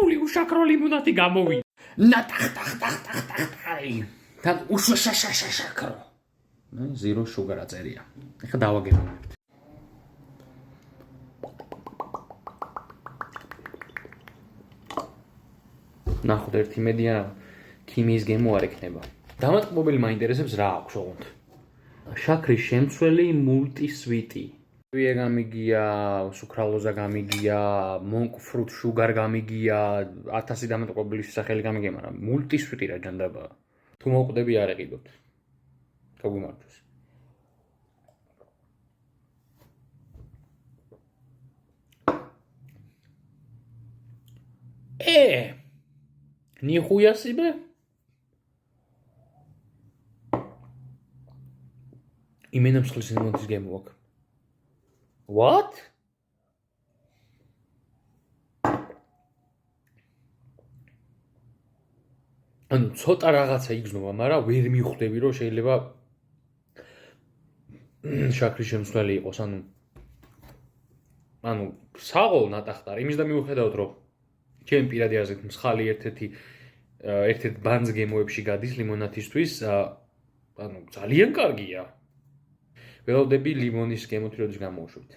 რთული უშაქრო ლიმონადი გამოვიდა. ნატახტახტახტახტახტახი. თან უშაშაშაშაშაქრო. ზირო შუგარ აწერია. ეხლა დავაგებინებთ. ნახოთ ერთი მედია ქიმიის გემო არ ექნება. დამატკბობელი მაინტერესებს რა აქვს ოღონდ. შაქრის შემცველი მულტისვიტი. ვია გამიგია, სუქრალოზა გამიგია, მონკ ფრუტ შუგარ გამიგია, 1000 დამატკბობელი სახელი გამიგია, მაგრამ მულტისვიტი რა ჯანდაბაა. თუ მოუყვდები არ ეყიდოთ. გაგუმარჯოს. Нихуя себе. Именно მსხლის ლიმონის გემო აქვს. What? ანუ ცოტა რაღაცა იგზნობა, მაგრამ ვერ მიხვდები რომ შეიძლება შაქრის შემცველი იყოს, ანუ საღოლ ნატახტარ, იმის და მიუხედავად რომ ჩემი პირადი აზრით მსხალი ერთ-ერთ ბანძ გემოებში გადის ლიმონათისთვის, ანუ ძალიან კარგია. ველოდები ლიმონის გემოთი როდის გამოვუშვით.